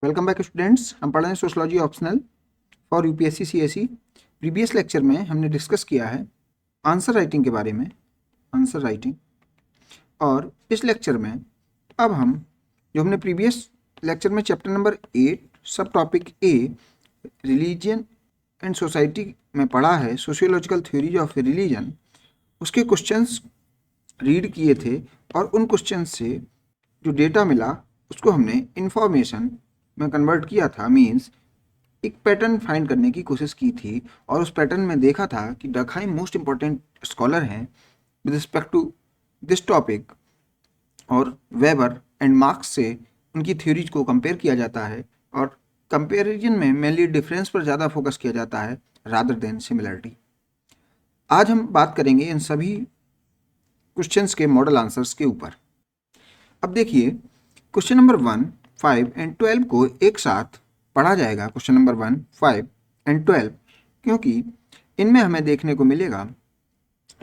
Welcome back students. हम पढ़ रहे हैं sociology optional for UPSC CSE. Previous lecture में हमने डिस्कस किया है आंसर राइटिंग के बारे में, आंसर राइटिंग। और इस लेक्चर में अब हम जो हमने प्रीवियस लेक्चर में चैप्टर नंबर 8 सब topic A religion and society में पढ़ा है, सोशियोलॉजिकल थ्योरीज ऑफ रिलीजन, उसके क्वेश्चंस रीड किए थे और उन क्वेश्चन से जो डेटा मिला उसको हमने इंफॉर्मेशन में कन्वर्ट किया था। मीन्स एक पैटर्न फाइंड करने की कोशिश की थी और उस पैटर्न में देखा था कि डर्कहाइम मोस्ट इंपॉर्टेंट स्कॉलर हैं with respect to this topic, और वेबर एंड मार्क्स से उनकी थ्योरीज को कंपेयर किया जाता है और कंपेरिजन में मेनली डिफरेंस पर ज़्यादा फोकस किया जाता है रादर देन सिमिलरिटी। आज हम बात करेंगे इन सभी क्वेश्चंस के मॉडल आंसर्स के ऊपर। अब देखिए, क्वेश्चन नंबर 1, 5 एंड 12 को एक साथ पढ़ा जाएगा। क्वेश्चन नंबर 1, 5 एंड 12, क्योंकि इनमें हमें देखने को मिलेगा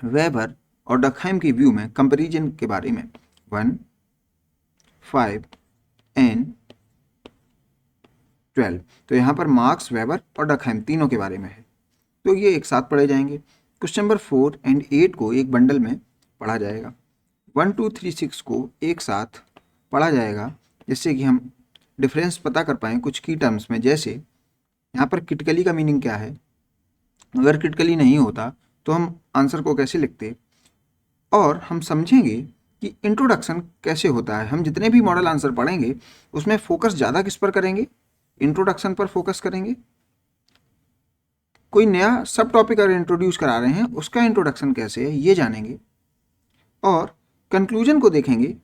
वेबर और डर्कहाइम की व्यू में कंपैरिजन के बारे में। 1, 5 एंड 12, तो यहाँ पर मार्क्स, वेबर और डर्कहाइम तीनों के बारे में है, तो ये एक साथ पढ़े जाएंगे। क्वेश्चन नंबर 4 एंड 8 को एक बंडल में पढ़ा जाएगा। 1, 2, 3, 6 को एक साथ पढ़ा जाएगा, जिससे कि हम डिफरेंस पता कर पाएँ कुछ की टर्म्स में। जैसे यहाँ पर क्रिटिकली का मीनिंग क्या है, अगर क्रिटिकली नहीं होता तो हम आंसर को कैसे लिखते, और हम समझेंगे कि इंट्रोडक्शन कैसे होता है। हम जितने भी मॉडल आंसर पढ़ेंगे उसमें फोकस ज़्यादा किस पर करेंगे, इंट्रोडक्शन पर फोकस करेंगे। कोई नया सब टॉपिक अगर इंट्रोड्यूस करा रहे हैं उसका इंट्रोडक्शन कैसे है ये जानेंगे, और कंक्लूजन को देखेंगे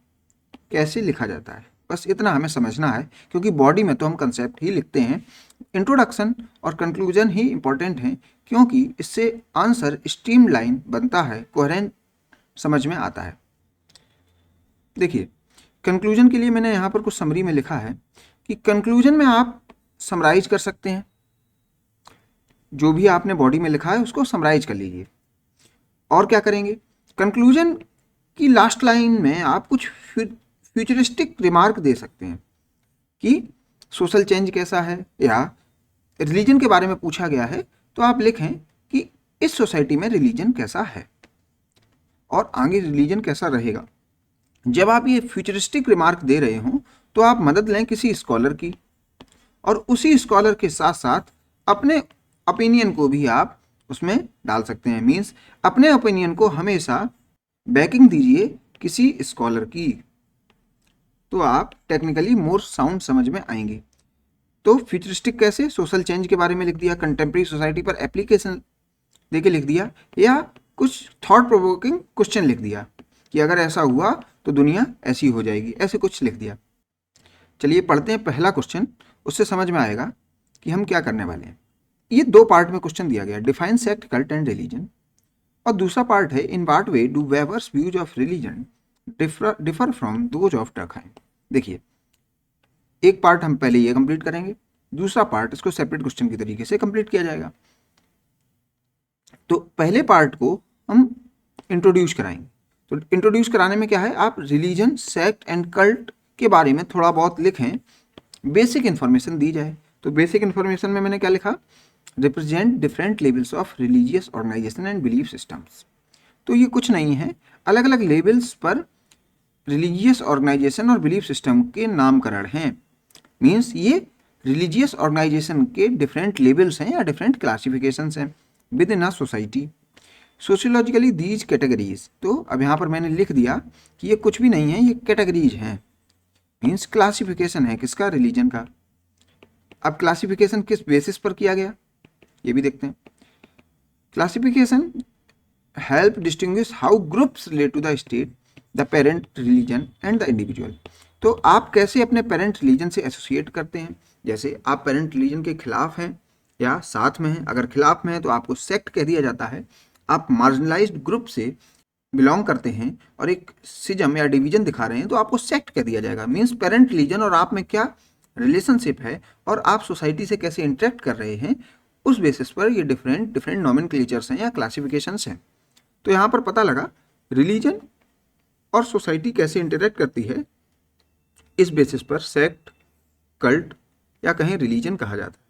कैसे लिखा जाता है। बस इतना हमें समझना है, क्योंकि बॉडी में तो हम कंसेप्ट ही लिखते हैं, इंट्रोडक्शन और कंक्लूजन ही इंपॉर्टेंट हैं, क्योंकि इससे आंसर स्ट्रीमलाइन बनता है, कोहेरेंट समझ में आता है। देखिए, कंक्लूजन के लिए मैंने यहाँ पर कुछ समरी में लिखा है कि कंक्लूजन में आप समराइज कर सकते हैं, जो भी आपने बॉडी में लिखा है उसको समराइज कर लीजिए। और क्या करेंगे, कंक्लूजन की लास्ट लाइन में आप कुछ फ्यूचरिस्टिक रिमार्क दे सकते हैं कि सोशल चेंज कैसा है, या रिलीजन के बारे में पूछा गया है तो आप लिखें कि इस सोसाइटी में रिलीजन कैसा है और आगे रिलीजन कैसा रहेगा। जब आप ये फ्यूचरिस्टिक रिमार्क दे रहे हों तो आप मदद लें किसी स्कॉलर की, और उसी स्कॉलर के साथ साथ अपने ओपिनियन को भी आप उसमें डाल सकते हैं। मीन्स अपने ओपिनियन को हमेशा बैकिंग दीजिए किसी स्कॉलर की, तो आप टेक्निकली मोर साउंड समझ में आएंगे। तो फ्यूचरिस्टिक कैसे, सोशल चेंज के बारे में लिख दिया, कंटेम्प्रेरी सोसाइटी पर एप्लीकेशन देके लिख दिया, या कुछ थॉट प्रोवोकिंग क्वेश्चन लिख दिया कि अगर ऐसा हुआ तो दुनिया ऐसी हो जाएगी, ऐसे कुछ लिख दिया। चलिए पढ़ते हैं पहला क्वेश्चन, उससे समझ में आएगा कि हम क्या करने वाले हैं। ये दो पार्ट में क्वेश्चन दिया गया, define sect, cult and religion, और दूसरा पार्ट है in what way do Weber's views of religion differ from those of Durkheim. देखिए, एक पार्ट हम पहले ये कंप्लीट करेंगे, दूसरा पार्ट इसको सेपरेट क्वेश्चन की तरीके से कंप्लीट किया जाएगा। तो पहले पार्ट को हम इंट्रोड्यूस कराएंगे। तो इंट्रोड्यूस कराने में क्या है, आप रिलीजन, सेक्ट एंड कल्ट के बारे में थोड़ा बहुत लिखें, बेसिक इन्फॉर्मेशन दी जाए। तो बेसिक इन्फॉर्मेशन में मैंने क्या लिखा, represent different levels of religious organisation and belief systems. तो ये कुछ नहीं है, अलग अलग लेवल्स पर रिलीजियस ऑर्गेनाइजेशन और बिलीफ सिस्टम के नामकरण हैं। मीन्स ये रिलीजियस ऑर्गेनाइजेशन के डिफरेंट लेवल्स हैं या डिफरेंट क्लासिफिकेशंस हैं within a society. Sociologically these categories, तो अब यहाँ पर मैंने लिख दिया कि ये कुछ भी नहीं है, ये कैटेगरीज हैं। मीन्स क्लासिफिकेशन है किसका, रिलीजन का। अब क्लासिफिकेशन किस बेसिस पर किया गया ये भी देखते हैं। Classification help distinguish how groups relate to the state, the parent religion and the individual. तो आप कैसे अपने पेरेंट रिलीजन से एसोसिएट करते हैं। जैसे आप पेरेंट रिलीजन के खिलाफ हैं या साथ में हैं, अगर खिलाफ में हैं तो आपको सेक्ट कह दिया जाता है। आप मार्जिनलाइज्ड ग्रुप से बिलोंग करते हैं और एक सिजम या डिवीजन दिखा रहे हैं तो आपको सेक्ट कह दिया जाएगा। मीन्स पेरेंट रिलीजन और आप में क्या रिलेशनशिप है और आप सोसाइटी से कैसे इंटरेक्ट कर रहे हैं, उस बेसिस पर ये डिफरेंट नॉमेनक्लेचर्स हैं या क्लासिफिकेशंस हैं। तो यहाँ पर पता लगा रिलीजन और सोसाइटी कैसे इंटरेक्ट करती है, इस बेसिस पर सेक्ट, कल्ट या कहीं रिलीजन कहा जाता है।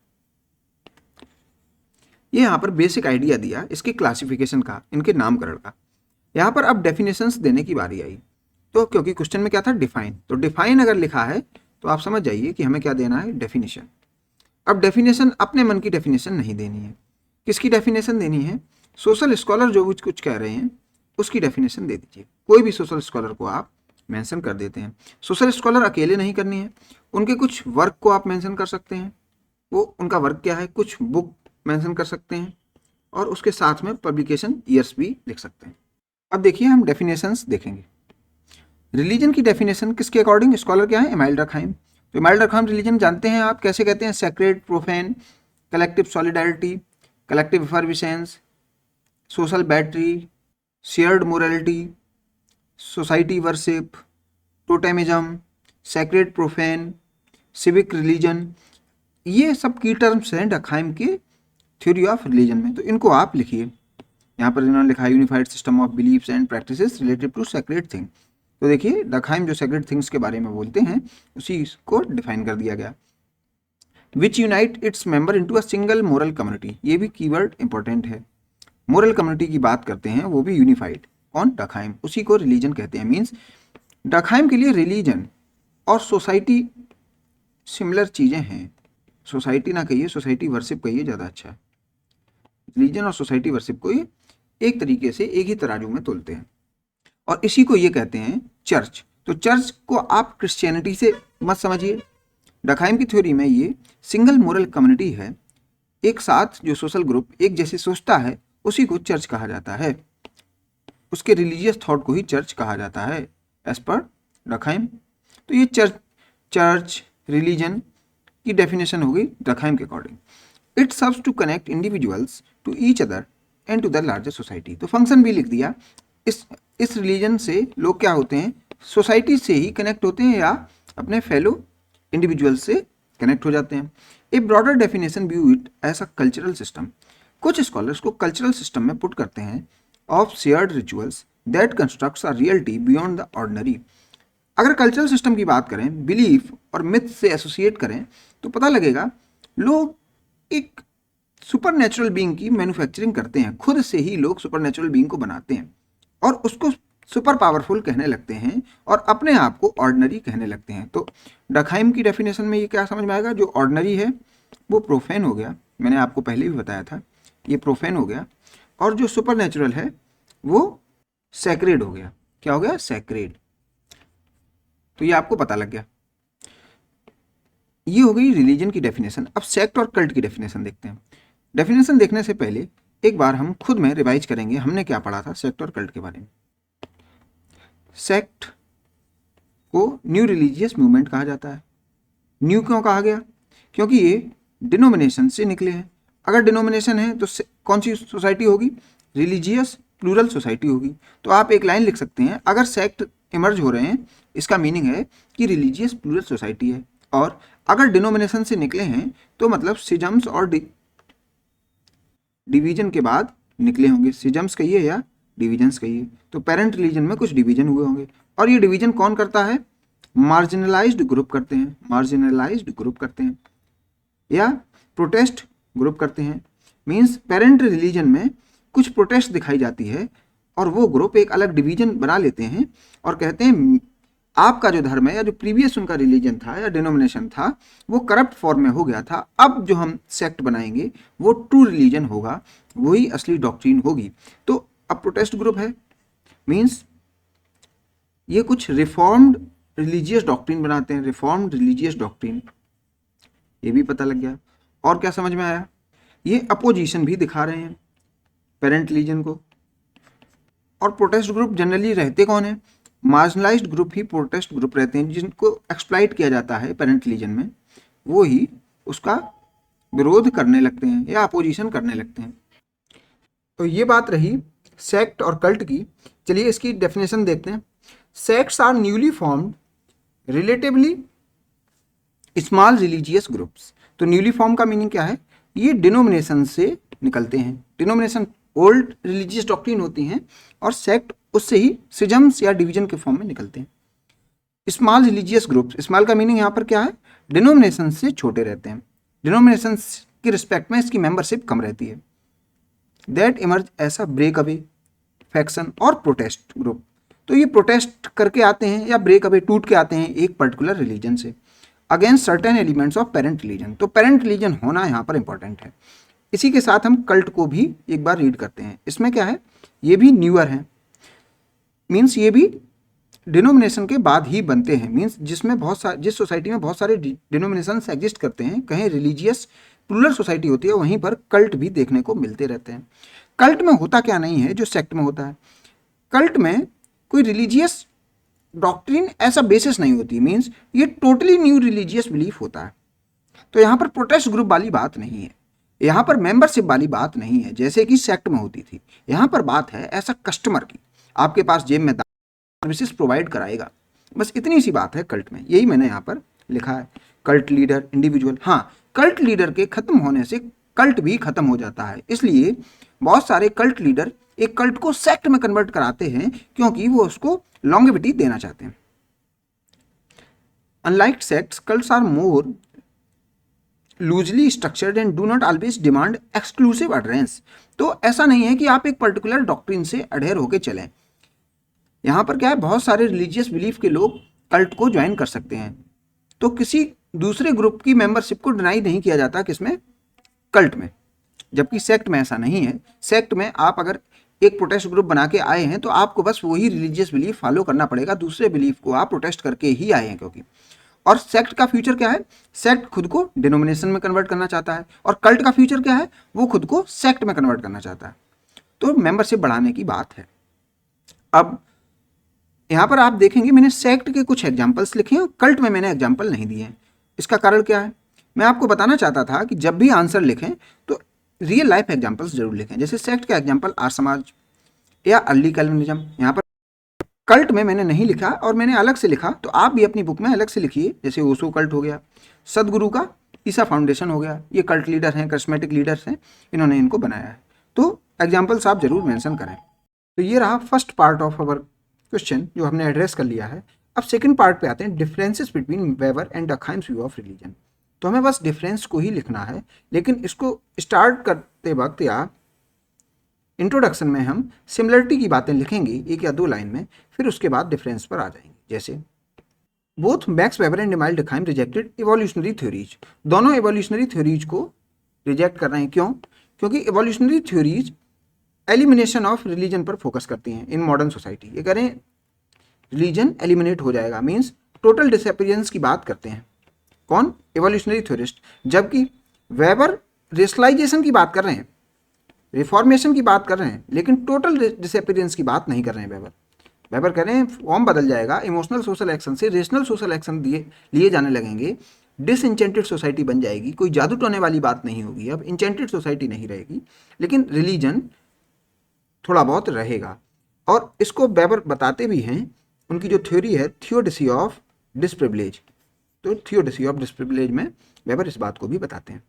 ये यहाँ पर बेसिक आइडिया दिया इसके क्लासिफिकेशन का, इनके नामकरण का। यहाँ पर अब डेफिनेशंस देने की बारी आई। तो क्योंकि क्वेश्चन में क्या था, डिफाइन, तो डिफाइन अगर लिखा है तो आप समझ जाइए कि हमें क्या देना है, डेफिनेशन। अब डेफिनेशन अपने मन की डेफिनेशन नहीं देनी है, किसकी डेफिनेशन देनी है, सोशल स्कॉलर जो भी कुछ कह रहे हैं उसकी डेफिनेशन दे दीजिए। कोई भी सोशल स्कॉलर को आप मेंशन कर देते हैं। सोशल स्कॉलर अकेले नहीं करनी है, उनके कुछ वर्क को आप मेंशन कर सकते हैं, वो उनका वर्क क्या है, कुछ बुक मेंशन कर सकते हैं, और उसके साथ में पब्लिकेशन ईयर्स भी लिख सकते हैं। अब देखिए हम डेफिनेशंस देखेंगे। रिलीजन की डेफिनेशन किसके अकॉर्डिंग, स्कॉलर क्या है, इमाइल रखाइम। तो इमाइल रखाइम रिलीजन जानते हैं आप कैसे कहते हैं, sacred, profane, collective solidarity, collective effervescence, social battery, shared morality, society worship, totemism, sacred, profane, civic religion, ये सब की टर्म्स हैं डखाइम के थ्योरी ऑफ रिलीजन में। तो इनको आप लिखिए। यहाँ पर इन्होंने लिखा है unified system of beliefs and practices related to sacred thing. तो देखिए डखाइम जो सेक्रेड थिंग्स के बारे में बोलते हैं उसी को डिफाइन कर दिया गया। Which unite its member into a single moral community, ये भी कीवर्ड इंपॉर्टेंट है। मोरल कम्युनिटी की बात करते हैं, वो भी यूनिफाइड, कौन, डखाइम, उसी को रिलीजन कहते हैं। मीन्स डखाइम के लिए रिलीजन और सोसाइटी सिमिलर चीज़ें हैं। सोसाइटी ना कहिए, सोसाइटी वर्शिप कहिए, ज़्यादा अच्छा है। रिलीजन और सोसाइटी वर्शिप को ये एक तरीके से एक ही तराजू में तोलते हैं, और इसी को ये कहते हैं चर्च। तो चर्च को आप क्रिश्चियनिटी से मत समझिए। डखाइम की थ्योरी में ये सिंगल मोरल कम्युनिटी है, एक साथ जो सोशल ग्रुप एक जैसे सोचता है उसी को चर्च कहा जाता है, उसके रिलीजियस थॉट को ही चर्च कहा जाता है एज पर डखाइम। तो ये चर्च रिलीजन की डेफिनेशन होगी डखाइम के according. It serves to connect individuals to each other and to the larger society. तो फंक्शन भी लिख दिया। इस रिलीजन से लोग क्या होते हैं, सोसाइटी से ही कनेक्ट होते हैं या अपने फेलो इंडिविजुअल से कनेक्ट हो जाते हैं। A broader definition view it as a cultural system. कुछ स्कॉलर्स को कल्चरल सिस्टम में पुट करते हैं of shared rituals that constructs a reality beyond the ordinary. अगर कल्चरल सिस्टम की बात करें, बिलीफ और मिथ से एसोसिएट करें, तो पता लगेगा लोग एक सुपर नेचुरल बीइंग की मैन्युफैक्चरिंग करते हैं, खुद से ही लोग सुपर नेचुरल बीइंग को बनाते हैं और उसको सुपर पावरफुल कहने लगते हैं और अपने आप को ऑर्डिनरी कहने लगते हैं। तो डखाइम की डेफिनेशन में ये क्या समझ में आएगा, जो ऑर्डिनरी है वो प्रोफेन हो गया, मैंने आपको पहले भी बताया था, ये प्रोफेन हो गया, और जो सुपर नेचुरल है वो सैक्रेड हो गया। क्या हो गया, सैक्रेड। तो ये आपको पता लग गया। ये हो गई रिलीजन की डेफिनेशन। अब सेक्ट और कल्ट की डेफिनेशन देखते हैं। डेफिनेशन देखने से पहले एक बार हम खुद में रिवाइज करेंगे हमने क्या पढ़ा था सेक्ट और कल्ट के बारे में। सेक्ट को न्यू रिलीजियस मूवमेंट कहा जाता है। न्यू क्यों कहा गया, क्योंकि ये डिनोमिनेशन से निकले हैं। अगर डिनोमिनेशन है तो कौन सी सोसाइटी होगी, रिलीजियस प्लूरल सोसाइटी होगी। तो आप एक लाइन लिख सकते हैं, अगर सेक्ट इमर्ज हो रहे हैं इसका मीनिंग है कि रिलीजियस प्लूरल सोसाइटी है, और अगर डिनोमिनेशन से निकले हैं तो मतलब सिजम्स और डिवीजन के बाद निकले होंगे। सिजम्स कहिए या डिवीजन्स कहिए। तो पेरेंट रिलीजन में कुछ डिवीजन हुए होंगे, और ये डिवीजन कौन करता है, मार्जिनलाइज्ड ग्रुप करते हैं, मार्जिनलाइज्ड ग्रुप करते हैं या प्रोटेस्ट ग्रुप करते हैं। मीन्स पेरेंट रिलीजन में कुछ प्रोटेस्ट दिखाई जाती है और वो ग्रुप एक अलग डिवीजन बना लेते हैं और कहते हैं आपका जो धर्म है या जो प्रीवियस उनका रिलीजन था या डिनोमिनेशन था वो करप्ट फॉर्म में हो गया था, अब जो हम सेक्ट बनाएंगे वो ट्रू रिलीजन होगा, वही असली डॉक्ट्रिन होगी। तो अब प्रोटेस्ट ग्रुप है, मीन्स ये कुछ रिफॉर्म्ड रिलीजियस डॉक्ट्रिन बनाते हैं, रिफॉर्म्ड रिलीजियस डॉक्ट्रिन, ये भी पता लग गया। और क्या समझ में आया, ये अपोजिशन भी दिखा रहे हैं पेरेंट रिलीजन को। और प्रोटेस्ट ग्रुप जनरली रहते कौन है, मार्जिनलाइज्ड ग्रुप ही प्रोटेस्ट ग्रुप रहते हैं, जिनको एक्सप्लॉइट किया जाता है पेरेंट रिलीजन में, वो ही उसका विरोध करने लगते हैं या अपोजिशन करने लगते हैं। तो ये बात रही सेक्ट और कल्ट की। चलिए इसकी डेफिनेशन देखते हैं। Sects are newly formed relatively small religious groups. तो न्यूली फॉर्म का मीनिंग क्या है, ये डिनोमिनेशन से निकलते हैं। डिनोमिनेशन ओल्ड रिलीजियस डॉक्ट्रिन होती हैं और सेक्ट उससे ही सिजम्स या डिवीजन के फॉर्म में निकलते हैं। स्मॉल रिलीजियस ग्रुप्स, स्मॉल का मीनिंग यहाँ पर क्या है, डिनोमिनेशन से छोटे रहते हैं, डिनोमिनेशन की रिस्पेक्ट में इसकी मेंबरशिप कम रहती है। दैट इमर्ज ऐसा ब्रेक अवे, फैक्शन और प्रोटेस्ट ग्रुप। तो ये प्रोटेस्ट करके आते हैं या ब्रेक अवे, टूट के आते हैं एक पर्टिकुलर रिलीजन से against certain elements of parent religion. तो पेरेंट रिलीजन होना यहाँ पर इंपॉर्टेंट है। इसी के साथ हम कल्ट को भी एक बार रीड करते हैं। इसमें क्या है, ये भी न्यूअर है, मीन्स ये भी डिनोमिनेशन के बाद ही बनते हैं, मीन्स जिसमें जिस सोसाइटी में बहुत सारे डिनोमिनेशंस एग्जिस्ट करते हैं, कहीं रिलीजियस प्लूरल सोसाइटी होती है, वहीं पर कल्ट भी देखने को मिलते रहते हैं। कल्ट में होता क्या नहीं है जो सेक्ट में होता है, कल्ट में कोई रिलीजियस डॉक्ट्रिन ऐसा बेसिस नहीं होती, मीन्स ये टोटली न्यू रिलीजियस बिलीफ होता है। तो यहाँ पर प्रोटेस्ट ग्रुप वाली बात नहीं है, यहाँ पर मेंबरशिप वाली बात नहीं है जैसे कि सेक्ट में होती थी। यहाँ पर बात है ऐसा कस्टमर की, आपके पास जेब में सर्विसेज प्रोवाइड कराएगा, बस इतनी सी बात है कल्ट में। यही मैंने यहाँ पर लिखा है। कल्ट लीडर इंडिविजुअल, हाँ, कल्ट लीडर के खत्म होने से कल्ट भी खत्म हो जाता है, इसलिए बहुत सारे कल्ट लीडर एक कल्ट को सेक्ट में कन्वर्ट कराते हैं क्योंकि वो उसको लॉन्गेविटी देना चाहते हैं। Unlike sects, cults are more loosely structured and do not always demand exclusive adherence. तो ऐसा नहीं है कि आप एक पर्टिकुलर डॉक्ट्रिन से अडेयर होकर चलें। यहाँ पर क्या है, बहुत सारे रिलीजियस बिलीफ के लोग कल्ट को ज्वाइन कर सकते हैं, तो किसी दूसरे ग्रुप की मेंबरशिप को डिनाई नहीं किया जाता किसमें, कल्ट में। जबकि सेक्ट में ऐसा नहीं है। सेक्ट में आप अगर एक प्रोटेस्ट ग्रुप बना के आए हैं तो आपको बस वही रिलीजियस बिलीफ फॉलो करना पड़ेगा, दूसरे बिलीफ को आप प्रोटेस्ट करके ही आए हैं क्योंकि। और सेक्ट का फ्यूचर क्या है, सेक्ट खुद को डिनोमिनेशन में कन्वर्ट करना चाहता है, और कल्ट का फ्यूचर क्या है, वो खुद को सेक्ट में कन्वर्ट करना चाहता है। तो मेंबरशिप बढ़ाने की बात है। अब यहाँ पर आप देखेंगे मैंने सेक्ट के कुछ एग्जाम्पल्स लिखे हैं, कल्ट में मैंने एग्जाम्पल नहीं दिए हैं। इसका कारण क्या है, मैं आपको बताना चाहता था कि जब भी आंसर लिखें तो रियल लाइफ एग्जाम्पल्स जरूर लिखें। जैसे सेक्ट का एग्जाम्पल आर्य समाज या अर्ली कैल्विनिज्म, यहाँ पर कल्ट में मैंने नहीं लिखा और मैंने अलग से लिखा, तो आप भी अपनी बुक में अलग से लिखिए। जैसे ओशो कल्ट हो गया, सदगुरु का ईसा फाउंडेशन हो गया, ये कल्ट लीडर हैं, करिश्मेटिक लीडर्स हैं, इन्होंने इनको बनाया है। तो एग्जाम्पल्स आप जरूर मेंशन करें। तो ये रहा first part of our question जो हमने एड्रेस कर लिया है। अब सेकंड पार्ट पे आते हैं, differences between Weber and Durkheim's view of religion. तो हमें बस डिफरेंस को ही लिखना है, लेकिन इसको स्टार्ट करते वक्त या इंट्रोडक्शन में हम सिमिलरिटी की बातें लिखेंगे एक या दो लाइन में, फिर उसके बाद डिफरेंस पर आ जाएंगे। जैसे both Max Weber and Emile Durkheim rejected evolutionary theories, दोनों इवोल्यूशनरी थ्योरीज को रिजेक्ट कर रहे हैं। क्यों? क्योंकि evolutionary theories elimination of religion पर फोकस करती हैं इन मॉडर्न सोसाइटी। ये करें रिलीजन एलिमिनेट हो जाएगा, मीन्स टोटल डिसअपीयरेंस की बात करते हैं कौन, इवोल्यूशनरी थ्योरिस्ट। जबकि वेबर रेशनलाइजेशन की बात कर रहे हैं, रिफॉर्मेशन की बात कर रहे हैं, लेकिन टोटल डिसअपीयरेंस की बात नहीं कर रहे हैं। वेबर कह रहे हैं फॉर्म बदल जाएगा, इमोशनल सोशल एक्शन से रेशनल सोशल एक्शन लिए जाने लगेंगे, डिसइंचेंटेड सोसाइटी बन जाएगी, कोई जादू टोने वाली बात नहीं होगी, अब इंचेंटेड सोसाइटी नहीं रहेगी, लेकिन रिलीजन थोड़ा बहुत रहेगा। और इसको वेबर बताते भी हैं, उनकी जो थ्योरी है थियोडिसी ऑफ डिसप्रिविलेज, तो थियोडिसी ऑफ डिसप्रिविलेज में वेबर इस बात को भी बताते हैं।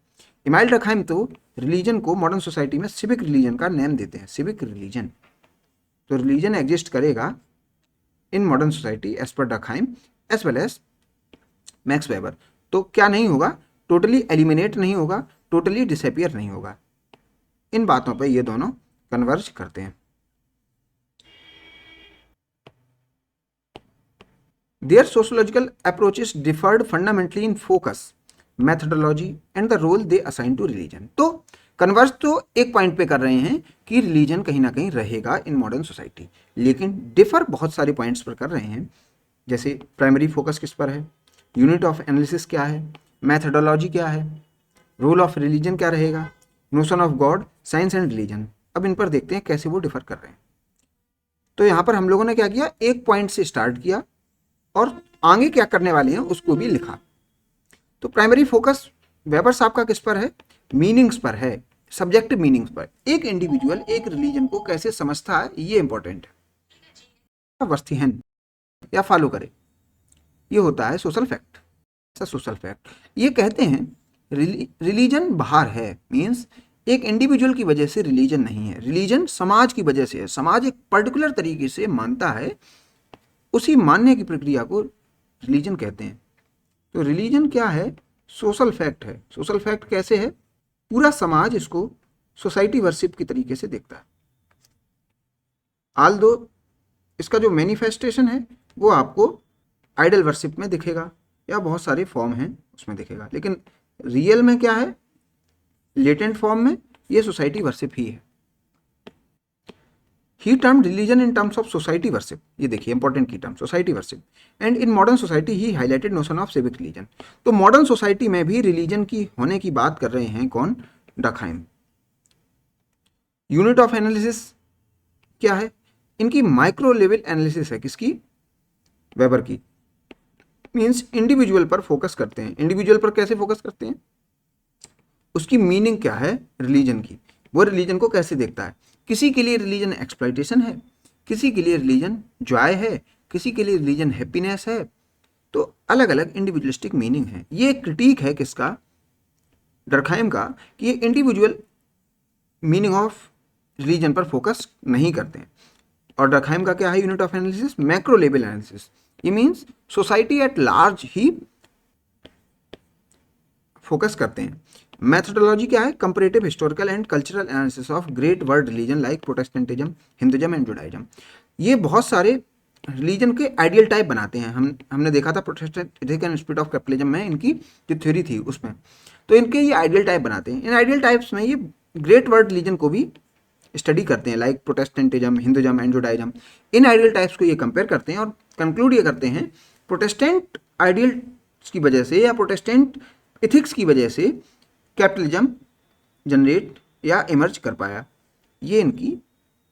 एमिल डर्कहाइम तो रिलीजन को मॉडर्न सोसाइटी में सिविक रिलीजन का नेम देते हैं, सिविक रिलीजन। तो रिलीजन एग्जिस्ट करेगा in modern society as per Durkheim as well as Max Weber. तो क्या नहीं होगा, टोटली एलिमिनेट नहीं होगा, टोटली डिसअपियर नहीं होगा। इन बातों पर ये दोनों कन्वर्ज करते हैं। Their sociological approaches differed fundamentally in focus, methodology and the role they assign to religion. तो कन्वर्स तो एक पॉइंट पे कर रहे हैं कि रिलीजन कहीं ना कहीं रहेगा इन मॉडर्न सोसाइटी, लेकिन डिफर बहुत सारे पॉइंट्स पर कर रहे हैं। जैसे प्राइमरी फोकस किस पर है, यूनिट ऑफ एनालिसिस क्या है, मैथडोलॉजी क्या है, रोल ऑफ रिलीजन क्या रहेगा, notion of God, science and religion. अब इन पर देखते हैं कैसे वो डिफर कर रहे हैं। तो यहाँ पर हम लोगों ने क्या किया, एक पॉइंट से स्टार्ट किया और आगे क्या करने वाले हैं उसको भी लिखा। तो प्राइमरी फोकस वेबर साहब का किस पर है, मीनिंग्स पर है, सब्जेक्टिव मीनिंग्स पर। एक इंडिविजुअल एक रिलीजन को कैसे समझता है ये इंपॉर्टेंट है, वस्तुहन या फॉलो करे, ये होता है सोशल फैक्ट। ऐसा सोशल फैक्ट ये कहते हैं रिलीजन बाहर है, मीन्स एक इंडिविजुअल की वजह से रिलीजन नहीं है, रिलीजन समाज की वजह से है। समाज एक पर्टिकुलर तरीके से मानता है, उसी मानने की प्रक्रिया को रिलीजन कहते हैं। तो रिलीजन क्या है? सोशल फैक्ट है। सोशल फैक्ट कैसे है? पूरा समाज इसको सोसाइटी वर्शिप की तरीके से देखता है। आल दो इसका जो मैनिफेस्टेशन है वो आपको आइडल वर्शिप में दिखेगा या बहुत सारे फॉर्म हैं उसमें दिखेगा, लेकिन रियल में क्या है? लेटेंट फॉर्म में ये सोसाइटी वर्शिप ही है। He term religion in terms of society worship, ये देखिए इंपॉर्टेंट की term society worship, and in modern society he highlighted notion of civic religion. तो मॉडर्न सोसाइटी में भी रिलीजन की होने की बात कर रहे हैं कौन? डकहाइम। यूनिट ऑफ एनालिसिस क्या है? इनकी माइक्रो लेवल एनालिसिस है। किसकी? वेबर की। मीन्स इंडिविजुअल पर फोकस करते हैं। इंडिविजुअल पर कैसे फोकस करते हैं? उसकी मीनिंग क्या है रिलीजन की, वो रिलीजन को कैसे देखता है। किसी के लिए रिलीजन एक्सप्लॉइटेशन है, किसी के लिए रिलीजन जॉय है, किसी के लिए रिलीजन हैप्पीनेस है। तो अलग अलग इंडिविजुअलिस्टिक मीनिंग है। ये क्रिटिक है किसका? डर्कहाइम का, कि ये इंडिविजुअल मीनिंग ऑफ रिलीजन पर फोकस नहीं करते हैं। और डर्कहाइम का क्या है unit of analysis? Macro level analysis. ये मीन्स सोसाइटी एट लार्ज ही फोकस करते हैं। मैथोडोलॉजी क्या है? Comparative historical and cultural analysis of great world religion like Protestantism, Hinduism and Judaism. ये बहुत सारे रिलीजन के आइडियल टाइप बनाते हैं। हमने देखा था Protestant ethic and spirit of capitalism में इनकी जो थ्योरी थी उसमें, तो इनके ये आइडियल टाइप बनाते हैं। इन आइडियल टाइप्स में ये ग्रेट वर्ल्ड रिलीजन को भी स्टडी करते हैं, like Protestantism, Hinduism and Judaism. In ideal types को ये कंपेयर करते हैं और कंक्लूड ये करते हैं प्रोटेस्टेंट आइडियल्स की वजह से या प्रोटेस्टेंट एथिक्स की वजह से कैपिटलिज्म जनरेट या इमर्ज कर पाया। ये इनकी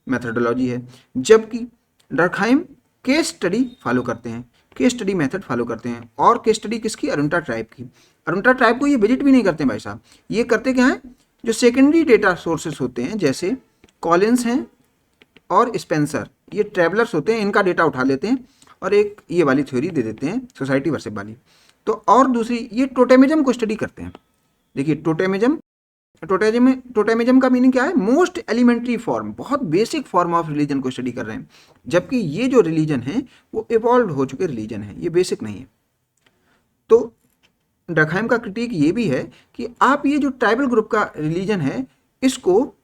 मेथडोलॉजी है। जबकि डर्कहाइम केस स्टडी फॉलो करते हैं, केस स्टडी मेथड फॉलो करते हैं। और केस स्टडी किसकी? अरुंटा ट्राइब की। अरुंटा ट्राइब को ये विजिट भी नहीं करते भाई साहब। ये करते क्या है? जो सेकेंडरी डेटा सोर्सेस होते हैं जैसे कॉलिन्स हैं और स्पेंसर, ये ट्रैवलर्स होते हैं, इनका डेटा उठा लेते हैं और एक ये वाली थ्योरी दे देते हैं सोसाइटी वर्शिप वाली। तो और दूसरी ये टोटेमिज्म को स्टडी करते हैं। देखिए टोटेमिज्म का मीनिंग क्या है? मोस्ट एलिमेंट्री फॉर्म, बहुत बेसिक फॉर्म ऑफ रिलीजन को स्टडी कर रहे हैं। जबकि ये जो रिलीजन है वो इवॉल्व हो चुके रिलीजन है, ये बेसिक नहीं है। तो डर्कहाइम का क्रिटिक ये भी है कि आप ये जो ट्राइबल ग्रुप का रिलीजन है इसको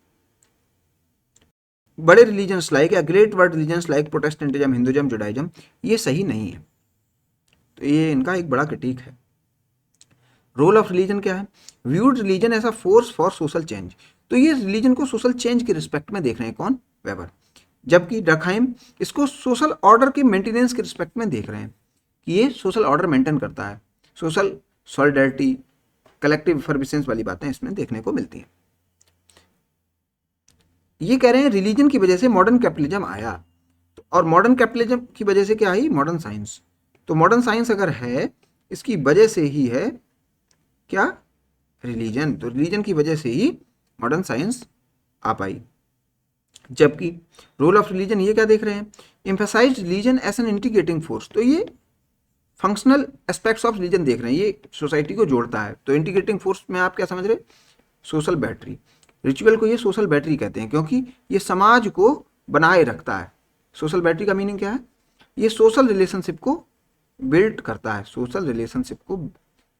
बड़े रिलीजन्स लाइक या great world religions like Protestantism, Hinduism, Judaism, ये सही नहीं है। तो ये इनका एक बड़ा क्रिटिक है। रोल ऑफ रिलीजन क्या है? Viewed religion as a force for social change. तो ये रिलीजन को सोशल चेंज के रिस्पेक्ट में देख रहे हैं कौन? वेबर। जबकि डर्कहाइम इसको सोशल ऑर्डर के मेंटेनेंस के रिस्पेक्ट में देख रहे हैं कि ये सोशल ऑर्डर मेंटेन करता है। सोशल सॉलिडरिटी, कलेक्टिव इफर्बिसेंस वाली बातें इसमें देखने को मिलती हैं। ये कह रहे हैं रिलीजन की वजह से मॉडर्न कैपिटलिज्म आया, और मॉडर्न कैपिटलिज्म की वजह से क्या आई? Modern science. तो मॉडर्न साइंस अगर है इसकी वजह से ही है क्या? रिलीजन। तो रिलीजन की वजह से ही मॉडर्न साइंस आ पाई। जबकि रोल ऑफ रिलीजन ये क्या देख रहे हैं? Emphasize religion as an integrating force. तो ये फंक्शनल एस्पेक्ट्स ऑफ रिलीजन देख रहे हैं, ये सोसाइटी को जोड़ता है। तो इंटीग्रेटिंग फोर्स में आप क्या समझ रहे? Social battery. रिचुअल को ये सोशल बैटरी कहते हैं क्योंकि ये समाज को बनाए रखता है। सोशल बैटरी का मीनिंग क्या है? ये सोशल रिलेशनशिप को बिल्ड करता है, सोशल रिलेशनशिप को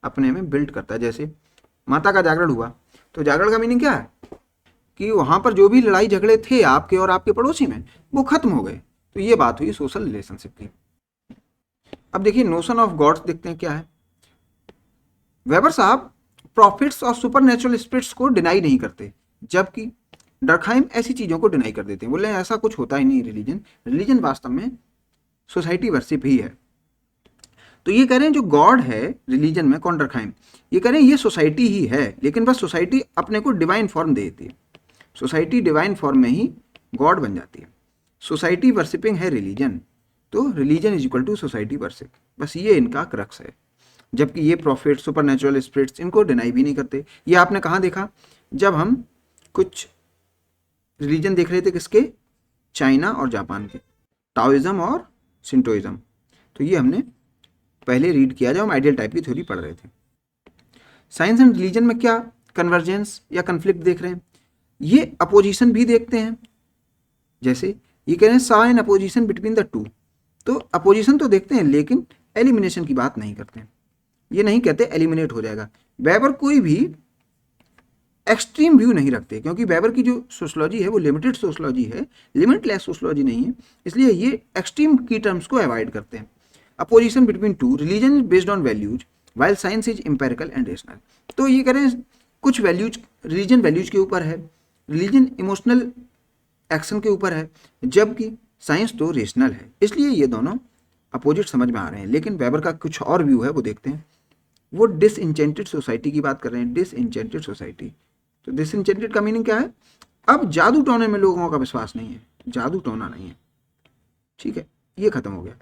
अपने में बिल्ड करता है। जैसे माता का जागरण हुआ, तो जागरण का मीनिंग क्या है? कि वहाँ पर जो भी लड़ाई झगड़े थे आपके और आपके पड़ोसी में वो खत्म हो गए। तो ये बात हुई सोशल रिलेशनशिप की। अब देखिए नोशन ऑफ गॉड्स देखते हैं क्या है। वेबर साहब प्रॉफिट्स और सुपरनेचुरल स्पिरिट्स को डिनाई नहीं करते, जबकि डर्कहाइम ऐसी चीज़ों को डिनाई कर देते हैं। बोले ऐसा कुछ होता ही नहीं। रिलीजन वास्तव में सोसाइटी वर्शिप ही है। तो ये कह रहे हैं जो गॉड है रिलीजन में, कौन? डर्कहाइम। ये कह रहे हैं ये सोसाइटी ही है, लेकिन बस सोसाइटी अपने को डिवाइन फॉर्म दे देती है। सोसाइटी डिवाइन फॉर्म में ही गॉड बन जाती है। सोसाइटी वर्शिपिंग है रिलीजन, तो religion is equal to society worship. बस ये इनका क्रक्स है। जबकि ये प्रॉफिट, सुपरनेचुरल स्पिरिट्स, इनको डिनाई भी नहीं करते। ये आपने कहाँ देखा? जब हम कुछ रिलीजन देख रहे थे किसके? चाइना और जापान के, टाओइज्म और शिंटोइज्म। तो ये हमने पहले रीड किया जब हम आइडियल टाइप की थ्योरी पढ़ रहे थे। साइंस एंड रिलीजन में क्या कन्वर्जेंस या कन्फ्लिक्ट देख रहे हैं? ये अपोजिशन भी देखते हैं। जैसे ये कह रहे हैं सा in opposition between the two. तो अपोजिशन तो देखते हैं लेकिन एलिमिनेशन की बात नहीं करते हैं। ये नहीं कहते एलिमिनेट हो जाएगा। वेबर कोई भी एक्सट्रीम व्यू नहीं रखते, क्योंकि वेबर की जो सोशलॉजी है वो लिमिटेड सोशलॉजी है, लिमिटलेस सोशलॉजी नहीं है, इसलिए ये एक्सट्रीम की टर्म्स को अवॉइड करते हैं। Opposition between two, religion is based on values while science is empirical and rational. तो ये करें कुछ वैल्यूज रिलीजन वैल्यूज के ऊपर है, रिलीजन इमोशनल एक्शन के ऊपर है, जबकि साइंस तो रेशनल है, इसलिए ये दोनों अपोजिट समझ में आ रहे हैं। लेकिन वेबर का कुछ और व्यू है, वो देखते हैं। वो डिसइंचेंटेड सोसाइटी की बात कर रहे हैं, डिसइंचेंटेड सोसाइटी। तो डिसइंचेंटेड का मीनिंग क्या है? अब जादू टोने में लोगों का विश्वास नहीं है, जादू टोना नहीं है, ठीक है, ये खत्म हो गया।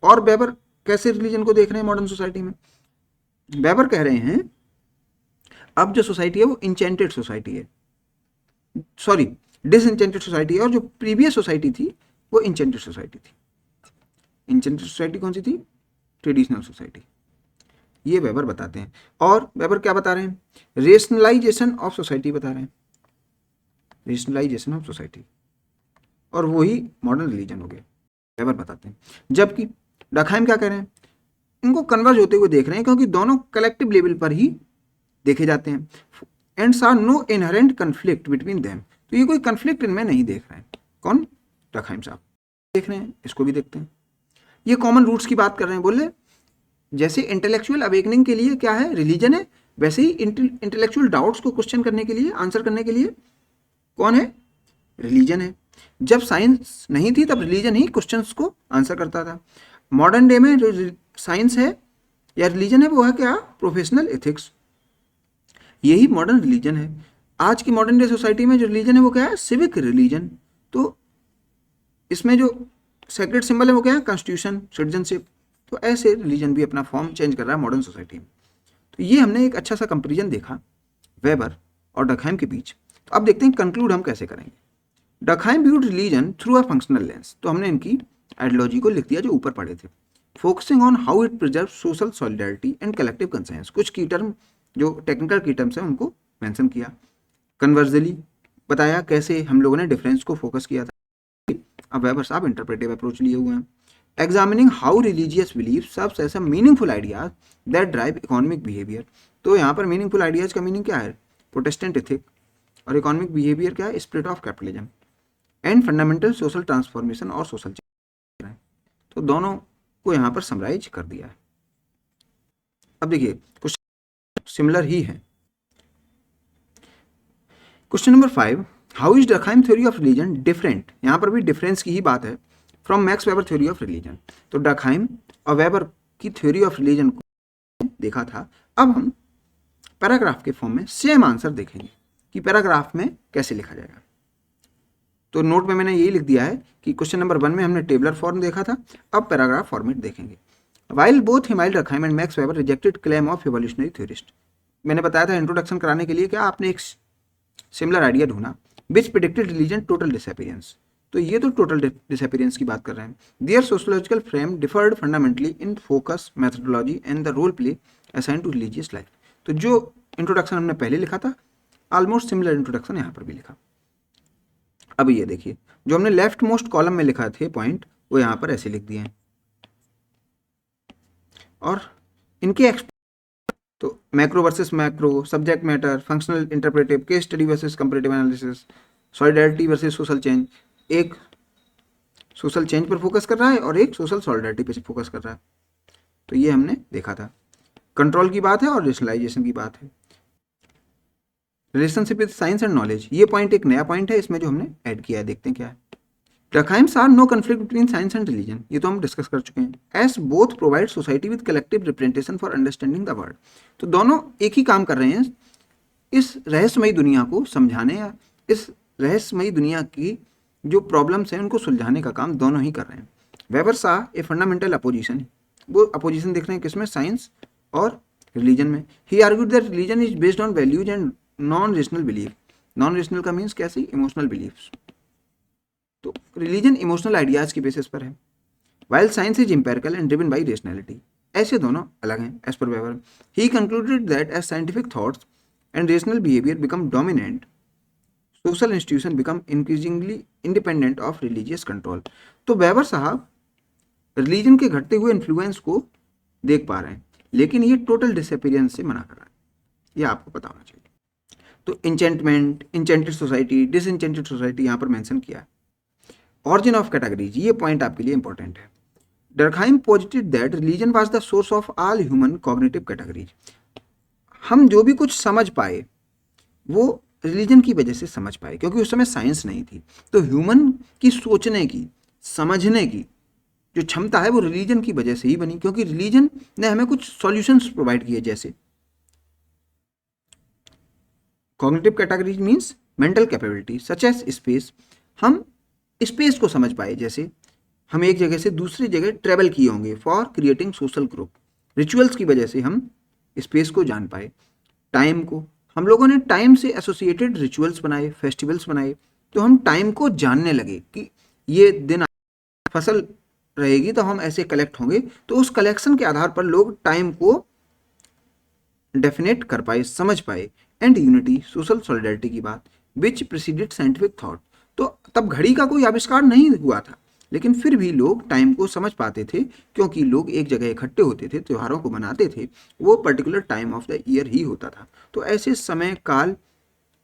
और वेबर कैसे रिलीजन को देख रहे हैं मॉडर्न सोसाइटी में? वेबर कह रहे हैं अब जो सोसाइटी है वो इंचेंटेड सोसाइटी है, सॉरी डिसइंचेंटेड सोसाइटी है, और जो प्रीवियस सोसाइटी थी वो इंचेंटेड सोसाइटी थी। इंचेंटेड सोसाइटी कौन सी थी? ट्रेडिशनल सोसाइटी, ये वेबर बताते हैं। और वेबर क्या बता रहे हैं? रेशनलाइजेशन ऑफ सोसाइटी बता रहे हैं, रेशनलाइजेशन ऑफ सोसाइटी, और वही मॉडर्न रिलीजन हो गया, वेबर बताते हैं। जबकि डकहाइम क्या कह रहे हैं? इनको कन्वर्ज होते हुए देख रहे हैं, क्योंकि दोनों कलेक्टिव लेवल पर ही देखे जाते हैं। And are no inherent conflict between them, तो ये कोई कन्फ्लिक्ट इनमें नहीं देख रहे हैं। कौन? डकहाइम साहब देख रहे हैं, इसको भी देखते हैं। ये कॉमन रूट्स की बात कर रहे हैं, बोले जैसे इंटेलेक्चुअल अवेकनिंग के लिए क्या है? रिलीजन है, वैसे ही इंटेलेक्चुअल डाउट्स को क्वेश्चन करने के लिए, आंसर करने के लिए कौन है? रिलीजन है। जब साइंस नहीं थी तब रिलीजन ही क्वेश्चंस को आंसर करता था। मॉडर्न डे में जो साइंस है या रिलीजन है वो है क्या? प्रोफेशनल एथिक्स, यही मॉडर्न रिलीजन है। आज की मॉडर्न डे सोसाइटी में जो रिलीजन है वो क्या है? Civic religion. तो इसमें जो सेक्रेट सिंबल है वो क्या है? Constitution, citizenship. तो ऐसे रिलीजन भी अपना फॉर्म चेंज कर रहा है मॉडर्न सोसाइटी में। तो ये हमने एक अच्छा सा कंपेरिजन देखा वेबर और डकहाइम के बीच। तो अब देखते हैं कंक्लूड हम कैसे करेंगे। Durkheim viewed religion through a functional lens, तो हमने इनकी आइडियोलॉजी को लिख दिया जो ऊपर पढ़े थे। Focusing on how it preserve social solidarity and collective conscience, कुछ की टर्म जो टेक्निकल की टर्म्स हैं उनको मेंशन किया। कन्वर्जली बताया कैसे हम लोगों ने डिफरेंस को फोकस किया था। अब वेबर साहब इंटरप्रेटिव अप्रोच लिए हुए हैं। Examining how religious belief serves as a meaningful ideas that drive economic behaviour, तो यहाँ पर मीनिंगफुल आइडियाज का मीनिंग क्या है? प्रोटेस्टेंट एथिक, और इकोनॉमिक बिहेवियर क्या है? Spirit of capitalism and fundamental social transformation और सोशल चेंज। तो दोनों को यहाँ पर समराइज कर दिया है। अब देखिए कुछ सिमिलर ही है। Question number 5, how is Durkheim theory of religion different, यहाँ पर भी डिफरेंस की ही बात है, from Max Weber theory of religion. तो डकहाइम और वेबर की थ्योरी ऑफ रिलीजन को देखा था। अब हम पैराग्राफ के फॉर्म में सेम आंसर देखेंगे कि पैराग्राफ में कैसे लिखा जाएगा। तो नोट में मैंने यही लिख दिया है कि क्वेश्चन नंबर 1 में हमने टेबलर फॉर्म देखा था, अब पैराग्राफ फॉर्मेट देखेंगे। While both Emile Durkheim and Max Weber rejected claim of evolutionary theorist, मैंने बताया था इंट्रोडक्शन कराने के लिए क्या आपने एक सिमिलर आइडिया ढूंढा, विच प्रेडिक्टेड रिलीजन टोटल डिसअपीयरेंस, तो ये तो टोटल डिसअपीयरेंस की बात कर रहे हैं। Their sociological frame differed fundamentally in focus, methodology and the role play assign to religious life. तो जो इंट्रोडक्शन हमने पहले लिखा था ऑलमोस्ट सिमिलर इंट्रोडक्शन यहाँ पर भी लिखा। अब ये देखिए जो हमने लेफ्ट मोस्ट कॉलम में लिखा थे पॉइंट, वो यहाँ पर ऐसे लिख दिए हैं, और इनके तो macro versus macro, subject matter, functional interpretive, case study versus comparative analysis, solidarity versus social change, एक सोशल चेंज पर फोकस कर रहा है और एक सोशल सॉलिडारिटी पर फोकस कर रहा है। तो ये हमने देखा था। कंट्रोल की बात है और रेशनलाइजेशन की बात है। Relationship with science and knowledge, ये पॉइंट एक नया पॉइंट है इसमें जो हमने ऐड किया है, देखते हैं क्या है। Durkheim's are no conflict between science and religion, ये तो हम डिस्कस कर चुके हैं। As both provide society with collective representation for understanding the world, तो दोनों एक ही काम कर रहे हैं, इस रहस्यमयी दुनिया को समझाने या इस रहस्यमयी दुनिया की जो प्रॉब्लम्स हैं उनको सुलझाने का काम दोनों ही कर रहे हैं। Weber saw a fundamental opposition, वो अपोजिशन देख रहे हैं किसमें? साइंस और रिलीजन में। He argued that religion is based on values and non rational belief, non rational का मीन्स कैसे? Emotional beliefs. तो रिलीजन इमोशनल आइडियाज की बेसिस पर है, while science is empirical and driven by rationality, ऐसे दोनों अलग हैं as per Weber. He concluded that as scientific thoughts and rational behaviour become dominant, social institution become increasingly independent of religious control. तो weber साहब religion के घटते हुए influence को देख पा रहे हैं लेकिन ये टोटल डिसअपीयरेंस से मना कर रहा है, ये आपको पता होना चाहिए। तो enchantment, enchanted society, disenchanted society यहाँ पर मेंशन किया है। ऑरिजिन ऑफ कैटेगरीज, ये पॉइंट आपके लिए इंपॉर्टेंट है। Durkheim posited that religion was the source of all human cognitive categories. हम जो भी कुछ समझ पाए वो रिलीजन की वजह से समझ पाए, क्योंकि उस समय साइंस नहीं थी। तो ह्यूमन की सोचने की, समझने की जो क्षमता है वो रिलीजन की वजह से ही बनी, क्योंकि रिलीजन ने हमें कुछ सॉल्यूशंस प्रोवाइड किए। जैसे cognitive categories means mental capability such as space, हम स्पेस को समझ पाए, जैसे हम एक जगह से दूसरी जगह ट्रेवल किए होंगे for creating social group. Rituals की वजह से हम स्पेस को जान पाए। टाइम को, हम लोगों ने टाइम से एसोसिएटेड रिचुअल्स बनाए, फेस्टिवल्स बनाए, तो हम टाइम को जानने लगे कि ये दिन फसल रहेगी तो हम ऐसे कलेक्ट होंगे, तो उस कलेक्शन के आधार पर लोग टाइम को डेफिनेट कर पाए, समझ पाए। एंड यूनिटी, सोशल सॉलिडारिटी की बात, विच प्रिसीडेड साइंटिफिक थॉट। तो तब घड़ी का कोई आविष्कार नहीं हुआ था, लेकिन फिर भी लोग टाइम को समझ पाते थे, क्योंकि लोग एक जगह इकट्ठे होते थे, त्योहारों को मनाते थे, वो particular time of the year ही होता था। तो ऐसे समय काल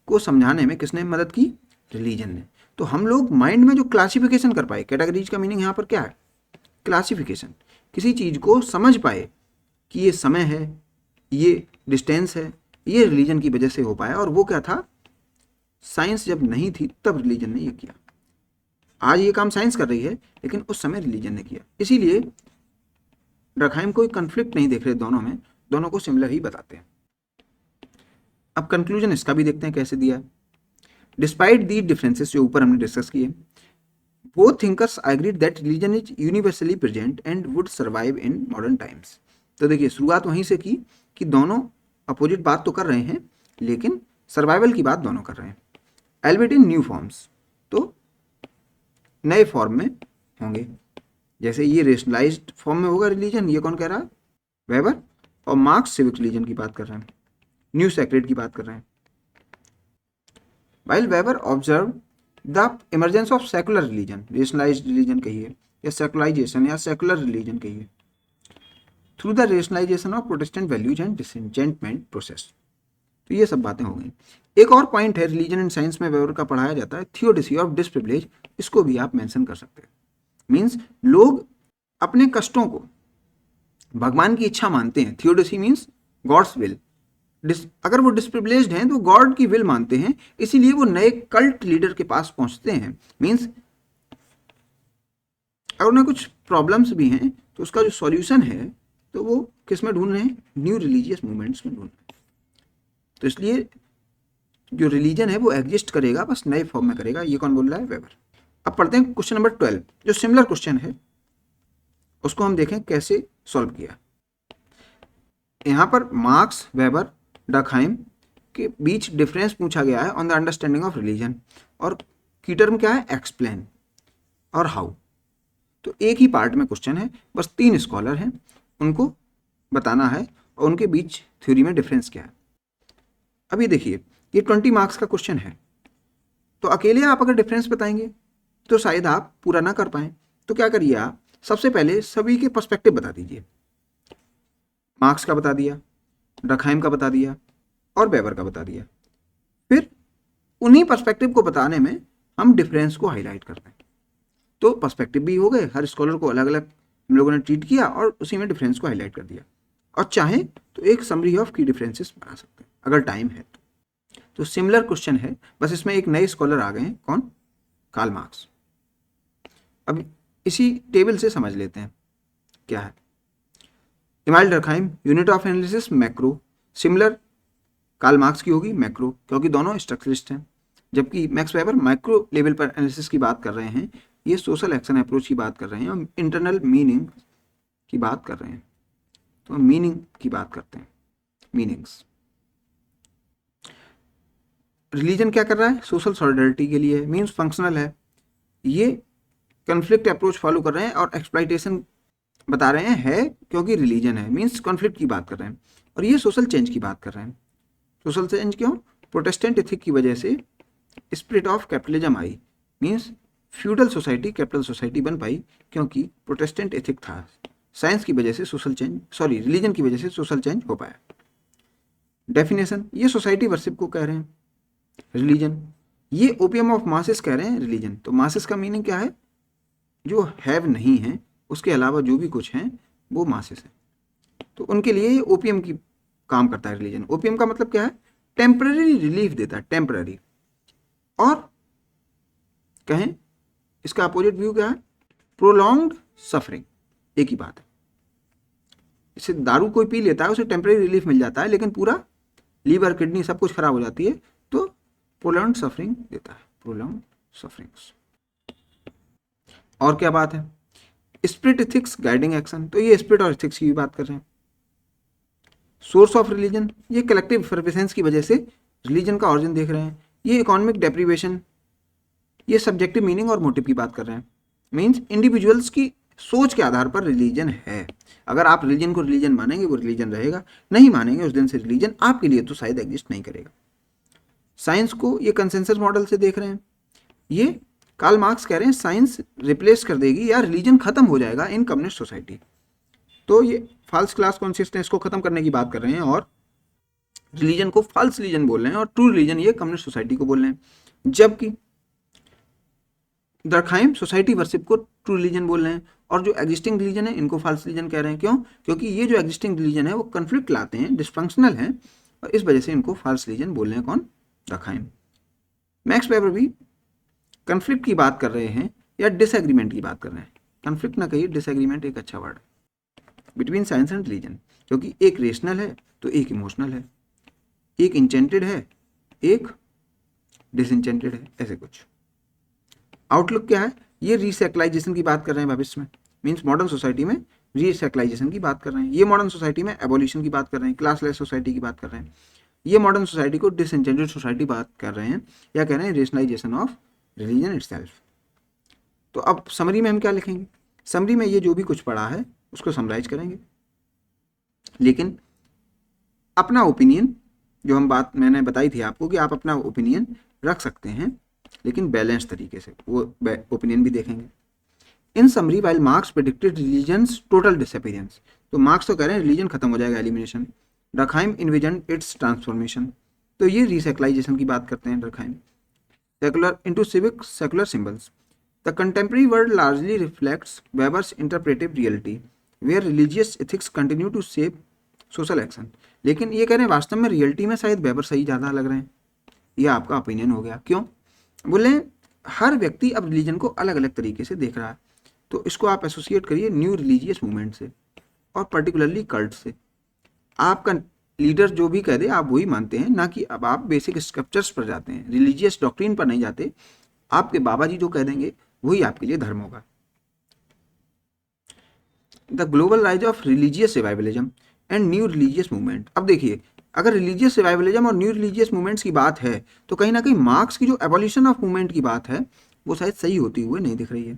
को समझाने में किसने मदद की? रिलीजन ने। तो हम लोग माइंड में जो क्लासिफिकेशन कर पाए, कैटेगरीज का मीनिंग यहाँ पर क्या है? क्लासिफिकेशन, किसी चीज़ को समझ पाए कि ये समय है, ये डिस्टेंस है, ये रिलीजन की वजह से हो पाया। और वो क्या था? साइंस जब नहीं थी तब रिलीजन ने ये किया। आज ये काम साइंस कर रही है, लेकिन उस समय रिलीजन ने किया। इसीलिए डर्कहाइम कोई कंफ्लिक्ट नहीं देख रहे दोनों में, दोनों को सिमिलर ही बताते हैं। अब कंक्लूजन इसका भी देखते हैं कैसे दिया है। डिस्पाइट दी डिफरेंसेस जो ऊपर हमने डिस्कस किए, both thinkers agreed that religion is universally present and would survive in modern times. तो देखिए, शुरुआत वहीं से की कि दोनों अपोजिट बात तो कर रहे हैं, लेकिन सर्वाइवल की बात दोनों कर रहे हैं। एल्बेट इन न्यू फॉर्म्स, तो नए फॉर्म में होंगे। जैसे ये रेशनलाइज्ड फॉर्म में होगा रिलीजन, ये कौन कह रहा है? वेबर। और मार्क्स सिविक रिलीजन की बात कर रहे हैं, न्यू सेक्रेड की बात कर रहे हैं। While Weber observe the emergence of secular religion, rationalised religion कहिए या सेकुलराइजेशन या सेकुलर रिलीजन कहिए, through the rationalisation of Protestant values and disenchantment process. तो ये सब बातें हो गई। एक और पॉइंट है रिलीजन एंड साइंस में वेबर का पढ़ाया जाता है, थियोडिसी ऑफ डिसप्रिविलेज। इसको भी आप मेंशन कर सकते हैं। मीन्स लोग अपने कष्टों को भगवान की इच्छा मानते हैं। Theodicy means god's will. अगर वो डिसप्रिविलेज्ड हैं तो गॉड की विल मानते हैं, इसीलिए वो नए कल्ट लीडर के पास पहुंचते हैं। मीन्स अगर उन्हें कुछ प्रॉब्लम्स भी हैं तो उसका जो सॉल्यूशन है तो वो किस में ढूंढ रहे हैं? न्यू रिलीजियस मूवमेंट्स में ढूंढ रहे हैं। तो इसलिए जो रिलीजन है वो एग्जिस्ट करेगा, बस नए फॉर्म में करेगा। ये कौन बोल रहा है? वेबर। अब पढ़ते हैं क्वेश्चन नंबर 12, जो सिमिलर क्वेश्चन है उसको हम देखें कैसे सॉल्व किया। यहाँ पर मार्क्स, वेबर, डर्कहाइम के बीच डिफरेंस पूछा गया है on the understanding of religion, और की टर्म क्या है? एक्सप्लेन और हाउ। तो एक ही पार्ट में क्वेश्चन है, बस 3 स्कॉलर हैं, उनको बताना है और उनके बीच थ्योरी में डिफरेंस क्या है। अभी देखिए, ये 20 मार्क्स का क्वेश्चन है, तो अकेले आप अगर डिफरेंस बताएंगे तो शायद आप पूरा ना कर पाएं। तो क्या करिए, आप सबसे पहले सभी के पर्सपेक्टिव बता दीजिए। मार्क्स का बता दिया, डर्कहाइम का बता दिया और वेबर का बता दिया। फिर उन्हीं पर्सपेक्टिव को बताने में हम डिफरेंस को हाईलाइट करते हैं। तो पर्सपेक्टिव भी हो गए, हर स्कॉलर को अलग अलग हम लोगों ने ट्रीट किया और उसी में डिफरेंस को हाईलाइट कर दिया। और चाहे तो एक समरी ऑफ की डिफरेंसेस बना सकते हैं अगर टाइम है तो सिमिलर क्वेश्चन है, बस इसमें एक नए स्कॉलर आ गए हैं। कौन? Karl Marx. अब इसी टेबल से समझ लेते हैं क्या है। Emile Durkheim, unit of analysis macro. Similar Karl Marx की होगी मैक्रो, क्योंकि दोनों स्ट्रक्चरिस्ट हैं। जबकि मैक्स वेबर माइक्रो लेवल पर एनालिसिस की बात कर रहे हैं, ये सोशल एक्शन अप्रोच की बात कर रहे हैं और इंटरनल मीनिंग की बात कर रहे हैं। तो मीनिंग की बात करते हैं, मीनिंग्स। रिलीजन क्या कर रहा है? सोशल सॉलिडारिटी के लिए, मीन्स फंक्शनल है। ये कॉन्फ्लिक्ट अप्रोच फॉलो कर रहे हैं और एक्सप्लॉइटेशन बता रहे हैं क्योंकि रिलीजन है, मीन्स कॉन्फ्लिक्ट की बात कर रहे हैं। और ये सोशल चेंज की बात कर रहे हैं। सोशल चेंज क्यों? प्रोटेस्टेंट एथिक की वजह से spirit of capitalism I, means feudal society capital society बन पाई, क्योंकि प्रोटेस्टेंट एथिक था, साइंस की वजह से सोशल चेंज, सॉरी रिलीजन की वजह से सोशल चेंज हो पाया। डेफिनेशन, ये सोसाइटी वर्शिप को कह रहे हैं रिलीजन, ये ओपियम ऑफ मासेस कह रहे हैं रिलीजन। तो मासेस का मीनिंग क्या है, जो हैव नहीं है, उसके अलावा जो भी कुछ हैं वो मासेस हैं। तो उनके लिए ये ओपियम की काम करता है रिलीजन। ओपियम का मतलब क्या है, टेम्पररी रिलीफ देता है, टेम्पररी। और कहें इसका अपोजिट व्यू क्या है, प्रोलॉन्ग्ड सफरिंग, एक ही बात है। इससे दारू कोई पी लेता है, उसे टेम्पररी रिलीफ मिल जाता है, लेकिन पूरा लीवर किडनी सब कुछ खराब हो जाती है, तो प्रोलॉन्ग्ड सफरिंग देता है, प्रोलॉन्ग्ड सफरिंग्स। और क्या बात है, स्पिरिट एथिक्स गाइडिंग एक्शन, तो ये स्पिरिट और एथिक्स की भी बात कर रहे हैं। सोर्स ऑफ रिलीजन, ये कलेक्टिव एफर्वेसेंस की वजह से रिलीजन का ऑरिजिन देख रहे हैं। ये इकोनॉमिक डेप्रीवेशन, ये सब्जेक्टिव मीनिंग और मोटिव की बात कर रहे हैं। मीन्स इंडिविजुअल्स की सोच के आधार पर रिलीजन है। अगर आप रिलीजन को रिलीजन मानेंगे वो रिलीजन रहेगा, नहीं मानेंगे उस दिन से रिलीजन आपके लिए तो शायद एग्जिस्ट नहीं करेगा। साइंस को ये कंसेंसस मॉडल से देख रहे हैं। ये कार्ल मार्क्स कह रहे हैं साइंस रिप्लेस कर देगी या रिलीजन खत्म हो जाएगा इन कम्युनिस्ट सोसाइटी। तो ये फॉल्स क्लास कॉन्शियसनेस को खत्म करने की बात कर रहे हैं और रिलीजन को फॉल्स रिलीजन बोल रहे हैं और ट्रू रिलीजन ये कम्युनिस्ट सोसाइटी को बोल रहे हैं। जबकि दरखाइम सोसाइटी वर्शिप को ट्रू रिलीजन बोल रहे हैं और जो एग्जिस्टिंग रिलीजन है इनको फॉल्स रिलीजन कह रहे हैं। क्यों? क्योंकि ये जो एग्जिस्टिंग रिलीजन है वो कन्फ्लिक्ट लाते हैं, डिस्फंक्शनल हैं और इस वजह से इनको फॉल्स रिलीजन बोल रहे हैं। कौन? दरखाइम। मैक्स वेबर भी कन्फ्लिक्ट की बात कर रहे हैं या डिसएग्रीमेंट की बात कर रहे हैं। कन्फ्लिक्ट ना कहिए, डिसएग्रीमेंट एक अच्छा word between science and religion, क्योंकि एक रेशनल है तो एक इमोशनल है, एक इंचेंटेड है एक डिसइंचेंटेड है, ऐसे कुछ। आउटलुक क्या है, ये रीसाइक्लाइजेशन की बात कर रहे हैं भविष्य में। मीन्स मॉडर्न सोसाइटी में रीसाइक्लाइजेशन की बात कर रहे हैं। ये मॉडर्न सोसाइटी में एबोल्यूशन की बात कर रहे हैं, क्लासलेस सोसाइटी की बात कर रहे हैं। ये मॉडर्न सोसाइटी को डिसइंचेंटेड सोसाइटी बात कर रहे हैं या कह रहे हैं रेशनलाइजेशन ऑफ रिलीजन इटसेल्फ। तो अब समरी में हम क्या लिखेंगे, समरी में ये जो भी कुछ पढ़ा है उसको समराइज करेंगे, लेकिन अपना ओपिनियन, जो हम बात मैंने बताई थी आपको कि आप अपना ओपिनियन रख सकते हैं लेकिन बैलेंस तरीके से, वो ओपिनियन भी देखेंगे। In summary while Marx predicted religion's total disappearance, तो मार्क्स तो कह रहे हैं रिलीजन खत्म हो जाएगा, elimination. Durkheim envision its transformation, तो ये रिसाइक्लाइजेशन की बात करते हैं Durkheim. Secular into civic secular symbols, the contemporary world largely reflects Weber's interpretive reality where religious ethics continue to shape social action. लेकिन ये कह रहे हैं वास्तव में रियलिटी में शायद वेबर सही ज़्यादा लग रहे हैं। यह आपका ओपिनियन हो गया। क्यों? बोले हर व्यक्ति अब रिलीजन को अलग अलग तरीके से देख रहा है, तो इसको आप एसोसिएट करिए न्यू रिलीजियस मूवमेंट से और पर्टिकुलरली कल्ट से। आपका लीडर जो भी कह दे आप वही मानते हैं, ना कि अब आप बेसिक स्क्रिप्चर्स पर जाते हैं, रिलीजियस डॉक्ट्रिन पर नहीं जाते। आपके बाबा जी जो कह देंगे वही आपके लिए धर्म होगा। The global rise of religious revivalism and new religious movement. अब देखिए, अगर रिलीजियस रिवाइवलिज्म और न्यू रिलीजियस मूवमेंट्स की बात है तो कहीं ना कहीं मार्क्स की जो एबॉलिशन ऑफ मूवमेंट की बात है वो शायद सही होती हुई नहीं दिख रही है।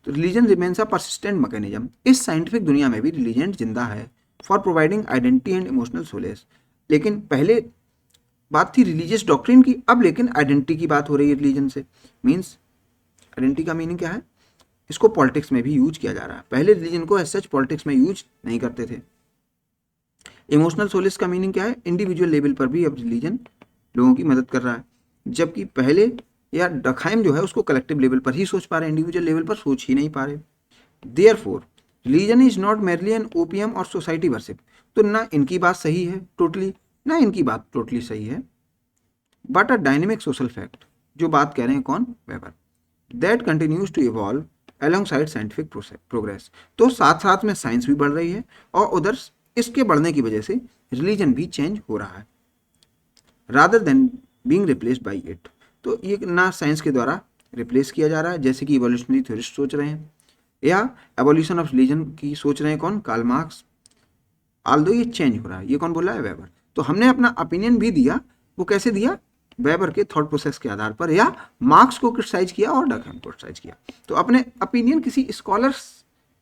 तो रिलीजन रिमेन्स अ परसिस्टेंट मैकेनिज्म, इस साइंटिफिक दुनिया में भी रिलीजन जिंदा है for providing identity and emotional solace. लेकिन पहले बात थी रिलीजियस डॉक्ट्रिन की, अब लेकिन आइडेंटिटी की बात हो रही है रिलीजन से। मीन्स आइडेंटिटी का मीनिंग क्या है, इसको पॉलिटिक्स में भी यूज किया जा रहा है। पहले रिलीजन को एज सच पॉलिटिक्स में यूज नहीं करते थे। इमोशनल सोलिस का मीनिंग क्या है, इंडिविजुअल लेवल पर भी अब रिलीजन लोगों की मदद कर रहा है, जबकि पहले या डरखाइम जो है उसको कलेक्टिव लेवल पर ही सोच पा रहे हैं, इंडिविजुअल लेवल पर सोच ही नहीं पा रहे। Therefore religion is not merely N opium और सोसाइटी वर्शिप, तो ना इनकी बात सही है टोटली, ना इनकी बात टोटली सही है, but a dynamic social fact, जो बात कह रहे हैं कौन? Weber, that continues to evolve alongside scientific progress. तो साथ साथ में साइंस भी बढ़ रही है और उधर इसके बढ़ने की वजह से रिलीजन भी चेंज हो रहा है, rather than being replaced by it. तो ये ना साइंस के द्वारा रिप्लेस किया जा रहा है जैसे कि इवोल्यूशनरी थ्योरिस्ट सोच रहे हैं, या एवोल्यूशन ऑफ रिलीजन की सोच रहे हैं कौन? Karl Marx. आल्दो ये चेंज हो रहा है, ये कौन बोला है? वेबर। तो हमने अपना ओपिनियन भी दिया, वो कैसे दिया? वेबर के थॉट प्रोसेस के आधार पर, या मार्क्स को क्रिटिसाइज किया और डरखाइम को क्रिटिसाइज किया। तो अपने ओपिनियन किसी स्कॉलर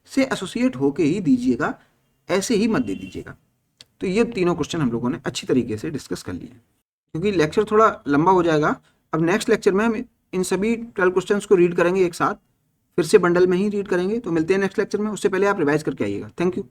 से एसोसिएट होके ही दीजिएगा, ऐसे ही मत दे दीजिएगा। तो ये तीनों क्वेश्चन हम लोगों ने अच्छी तरीके से डिस्कस कर लिए, क्योंकि लेक्चर थोड़ा लंबा हो जाएगा। अब नेक्स्ट लेक्चर में हम इन सभी 12 क्वेश्चंस को रीड करेंगे एक साथ, फिर से बंडल में ही रीड करेंगे। तो मिलते हैं नेक्स्ट लेक्चर में, उससे पहले आप रिवाइज करके आइएगा। Thank you.